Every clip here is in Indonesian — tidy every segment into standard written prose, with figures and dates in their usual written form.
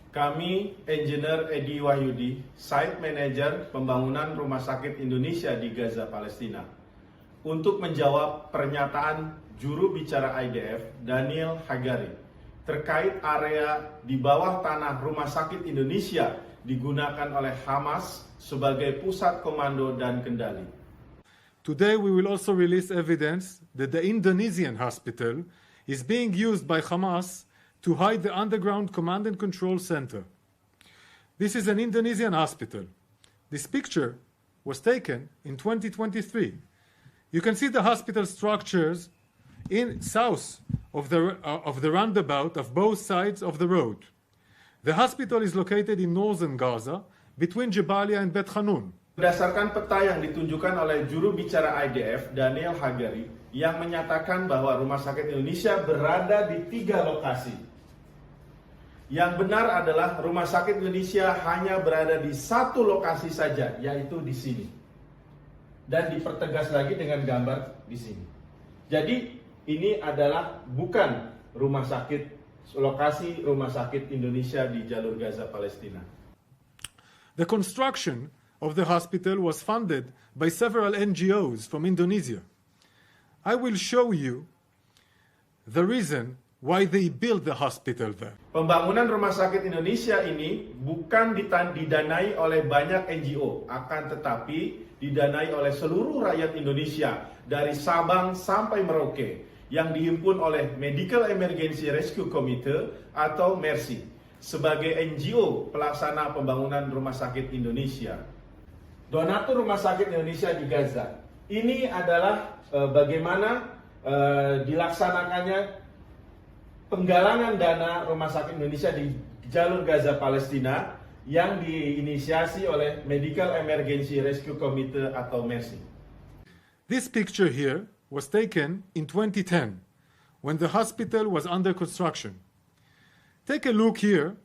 Kami, Engineer Edi Wahyudi, Site Manager Pembangunan Rumah Sakit Indonesia di Gaza, Palestina, untuk menjawab pernyataan juru bicara IDF, Daniel Hagari, terkait area di bawah tanah Rumah Sakit Indonesia digunakan oleh Hamas sebagai pusat komando dan kendali. Today we will also release evidence that the Indonesian hospital is being used by Hamas to hide the underground command and control center. This is an Indonesian hospital. This picture was taken in 2023. You can see the hospital structures in south of the roundabout of both sides of the road. The hospital is located in northern Gaza between Jabalia and Bet Hanun. Berdasarkan peta yang ditunjukkan oleh juru bicara IDF, Daniel Hagari, yang menyatakan bahwa Rumah Sakit Indonesia berada di 3 lokasi. Yang benar adalah Rumah Sakit Indonesia hanya berada di 1 lokasi saja, yaitu di sini. Dan dipertegas lagi dengan gambar di sini. Jadi ini adalah bukan lokasi Rumah Sakit Indonesia di jalur Gaza, Palestina. The construction of the hospital was funded by several NGOs from Indonesia. I will show you the reason why they built the hospital there. Pembangunan Rumah Sakit Indonesia ini bukan didanai oleh banyak NGO, akan tetapi didanai oleh seluruh rakyat Indonesia dari Sabang sampai Merauke yang dihimpun oleh Medical Emergency Rescue Committee atau MERSI sebagai NGO pelaksana pembangunan Rumah Sakit Indonesia. Donatur Rumah Sakit Indonesia di Gaza. Ini adalah bagaimana dilaksanakannya penggalangan dana Rumah Sakit Indonesia di jalur Gaza, Palestina yang diinisiasi oleh Medical Emergency Rescue Committee atau MERSI. This picture here was taken in 2010 when the hospital was under construction. Take a look here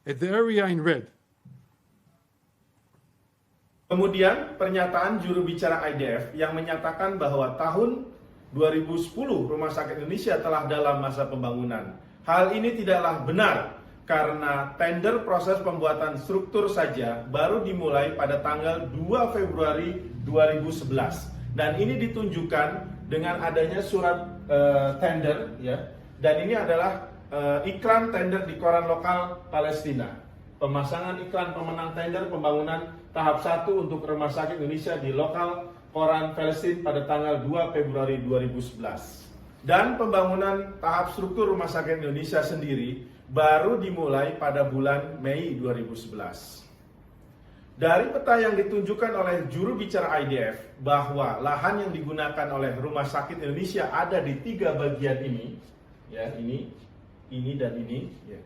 at the area in red. Kemudian pernyataan juru bicara IDF yang menyatakan bahwa tahun 2010 Rumah Sakit Indonesia telah dalam masa pembangunan. Hal ini tidaklah benar karena tender proses pembuatan struktur saja baru dimulai pada tanggal 2 Februari 2011. Dan ini ditunjukkan dengan adanya surat tender, ya. Dan ini adalah iklan tender di koran lokal Palestina. Pemasangan iklan pemenang tender pembangunan tahap 1 untuk Rumah Sakit Indonesia di lokal koran Palestina pada tanggal 2 Februari 2011. Dan pembangunan tahap struktur Rumah Sakit Indonesia sendiri baru dimulai pada bulan Mei 2011. Dari peta yang ditunjukkan oleh juru bicara IDF bahwa lahan yang digunakan oleh Rumah Sakit Indonesia ada di 3 bagian ini, ya, ini dan ini, ya.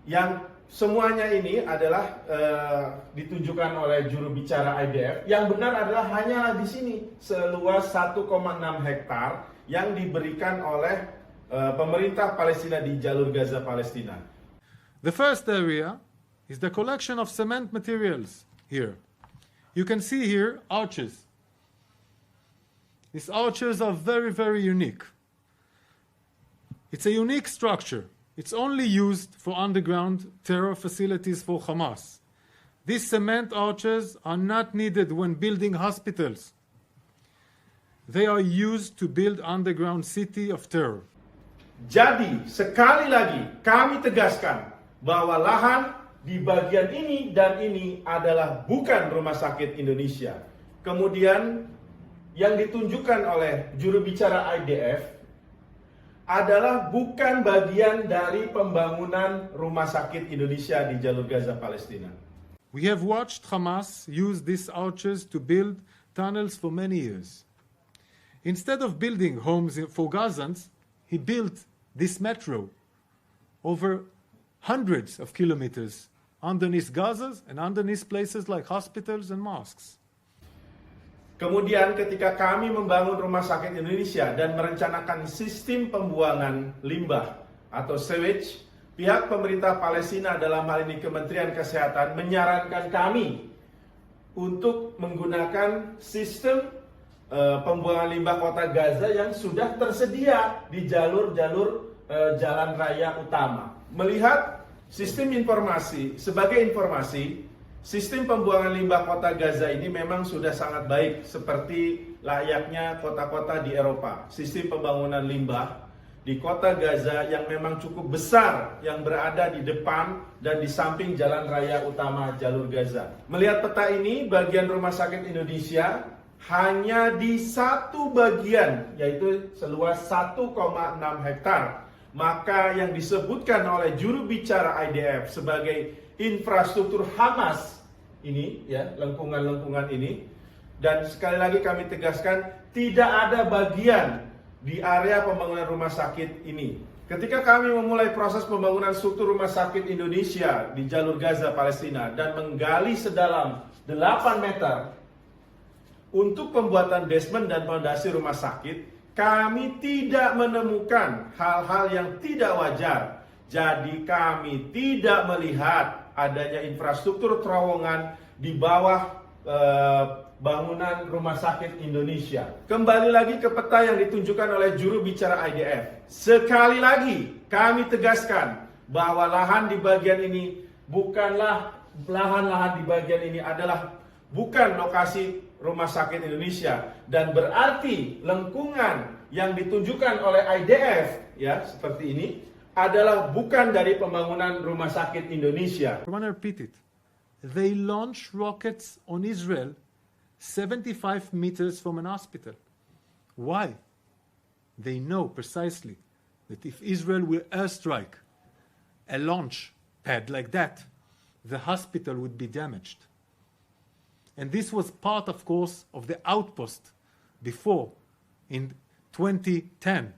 Yang semuanya ini adalah ditunjukkan oleh juru bicara IDF. Yang benar adalah hanyalah di sini seluas 1,6 hektar yang diberikan oleh pemerintah Palestina di jalur Gaza, Palestina. The first area is the collection of cement materials here. You can see here arches. These arches are very, very unique. It's a unique structure. It's only used for underground terror facilities for Hamas. These cement arches are not needed when building hospitals. They are used to build underground city of terror. Jadi, sekali lagi kami tegaskan bahwa lahan di bagian ini dan ini adalah bukan Rumah Sakit Indonesia. Kemudian yang ditunjukkan oleh juru bicara IDF adalah bukan bagian dari pembangunan Rumah Sakit Indonesia di jalur Gaza, Palestina. We have watched Hamas use these arches to build tunnels for many years. Instead of building homes for Gazans, he built this metro over hundreds of kilometers underneath Gaza and underneath places like hospitals and mosques. Kemudian ketika kami membangun Rumah Sakit Indonesia dan merencanakan sistem pembuangan limbah atau sewage, pihak pemerintah Palestina dalam hal ini Kementerian Kesehatan menyarankan kami untuk menggunakan sistem pembuangan limbah kota Gaza yang sudah tersedia di jalur-jalur jalan raya utama. Melihat Sebagai informasi, sistem pembuangan limbah kota Gaza ini memang sudah sangat baik seperti layaknya kota-kota di Eropa. Sistem pembangunan limbah di kota Gaza yang memang cukup besar yang berada di depan dan di samping jalan raya utama jalur Gaza. Melihat peta ini, bagian Rumah Sakit Indonesia hanya di satu bagian, yaitu seluas 1,6 hektar. Maka yang disebutkan oleh juru bicara IDF sebagai infrastruktur Hamas ini, ya, lengkungan-lengkungan ini, dan sekali lagi kami tegaskan, tidak ada bagian di area pembangunan rumah sakit ini. Ketika kami memulai proses pembangunan struktur rumah sakit Indonesia di jalur Gaza, Palestina, dan menggali sedalam 8 meter untuk pembuatan basement dan fondasi rumah sakit, kami tidak menemukan hal-hal yang tidak wajar. Jadi kami tidak melihat adanya infrastruktur terowongan di bawah bangunan rumah sakit Indonesia. Kembali lagi ke peta yang ditunjukkan oleh juru bicara IDF. Sekali lagi kami tegaskan bahwa lahan di bagian ini bukanlah lahan-lahan di bagian ini adalah bukan lokasi rumah sakit Indonesia, dan berarti lengkungan yang ditunjukkan oleh IDF, ya, seperti ini adalah bukan dari pembangunan rumah sakit Indonesia. I want to repeat it. They launch rockets on Israel 75 meters from an hospital. Why? They know precisely that if Israel will airstrike a launch pad like that, the hospital would be damaged. And this was part, of course, of the outpost before, in 2010,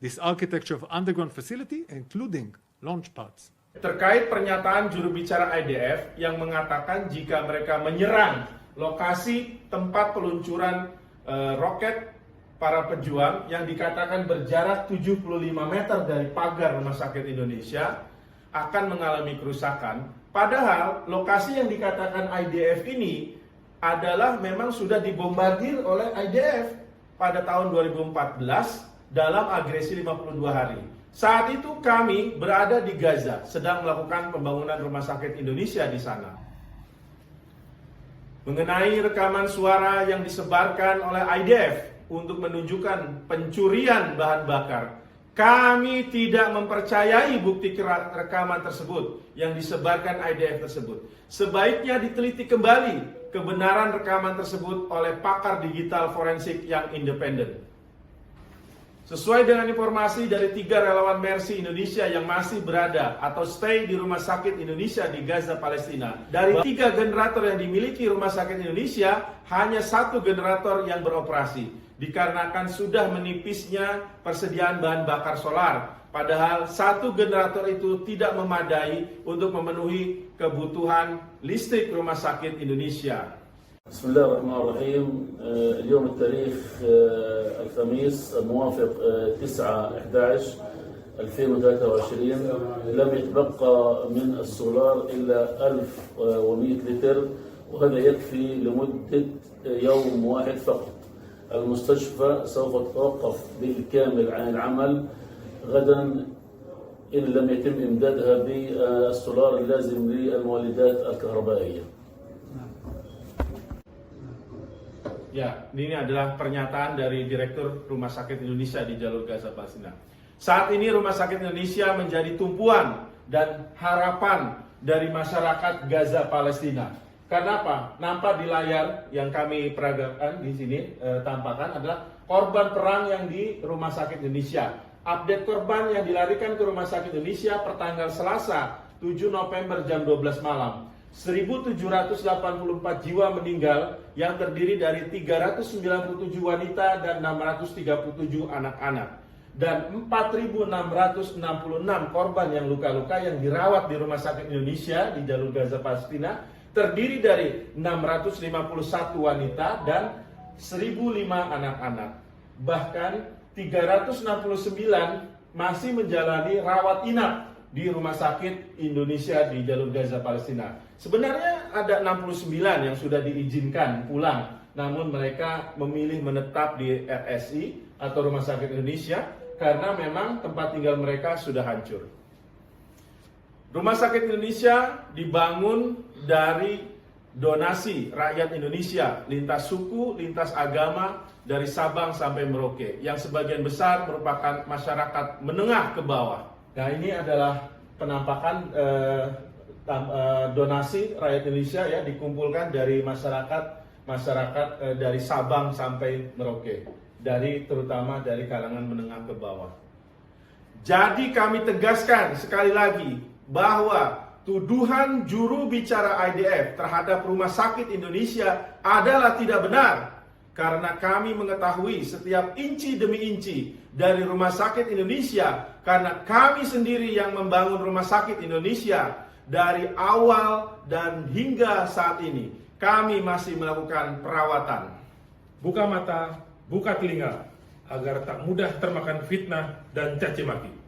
this architecture of underground facility, including launch pads. Terkait pernyataan juru bicara IDF yang mengatakan jika mereka menyerang lokasi tempat peluncuran roket para pejuang yang dikatakan berjarak 75 meter dari pagar Rumah Sakit Indonesia akan mengalami kerusakan. Padahal lokasi yang dikatakan IDF ini adalah memang sudah dibombardir oleh IDF pada tahun 2014 dalam agresi 52 hari. Saat itu kami berada di Gaza, sedang melakukan pembangunan Rumah Sakit Indonesia di sana. Mengenai rekaman suara yang disebarkan oleh IDF untuk menunjukkan pencurian bahan bakar, kami tidak mempercayai bukti rekaman tersebut yang disebarkan IDF tersebut. Sebaiknya diteliti kembali kebenaran rekaman tersebut oleh pakar digital forensik yang independen. Sesuai dengan informasi dari 3 relawan Mercy Indonesia yang masih berada atau stay di Rumah Sakit Indonesia di Gaza, Palestina, dari 3 generator yang dimiliki Rumah Sakit Indonesia, hanya 1 generator yang beroperasi, dikarenakan sudah menipisnya persediaan bahan bakar solar. Padahal 1 generator itu tidak memadai untuk memenuhi kebutuhan listrik Rumah Sakit Indonesia. بسم الله الرحمن الرحيم. اليوم التاريخ الخميس الموافق 9/11/2023. لم يتبقى من السولار إلا 1100 لتر، وهذا يكفي لمدة يوم واحد فقط. المستشفى سوف تتوقف بالكامل عن العمل غدا إن لم يتم إمدادها بالسولار اللازم للمولدات الكهربائية. Ya, ini adalah pernyataan dari Direktur Rumah Sakit Indonesia di jalur Gaza, Palestina. Saat ini Rumah Sakit Indonesia menjadi tumpuan dan harapan dari masyarakat Gaza, Palestina. Karena apa? Nampak di layar yang kami peragakan di sini tampakkan adalah korban perang yang di Rumah Sakit Indonesia. Update korban yang dilarikan ke Rumah Sakit Indonesia pertanggal Selasa 7 November jam 12 malam. 1.784 jiwa meninggal yang terdiri dari 397 wanita dan 637 anak-anak. Dan 4.666 korban yang luka-luka yang dirawat di Rumah Sakit Indonesia di jalur Gaza, Palestina, terdiri dari 651 wanita dan 1.005 anak-anak. Bahkan 369 masih menjalani rawat inap di Rumah Sakit Indonesia di jalur Gaza, Palestina. Sebenarnya ada 69 yang sudah diizinkan pulang, namun mereka memilih menetap di RSI atau Rumah Sakit Indonesia karena memang tempat tinggal mereka sudah hancur. Rumah Sakit Indonesia dibangun dari donasi rakyat Indonesia, lintas suku, lintas agama, dari Sabang sampai Merauke, yang sebagian besar merupakan masyarakat menengah ke bawah. Nah, ini adalah penampakan donasi rakyat Indonesia ya, dikumpulkan dari masyarakat dari Sabang sampai Merauke, terutama dari kalangan menengah ke bawah. Jadi kami tegaskan sekali lagi bahwa tuduhan juru bicara IDF terhadap Rumah Sakit Indonesia adalah tidak benar, karena kami mengetahui setiap inci demi inci dari Rumah Sakit Indonesia, karena kami sendiri yang membangun Rumah Sakit Indonesia dari awal dan hingga saat ini. Kami masih melakukan perawatan. Buka mata, buka telinga, agar tak mudah termakan fitnah dan caci maki.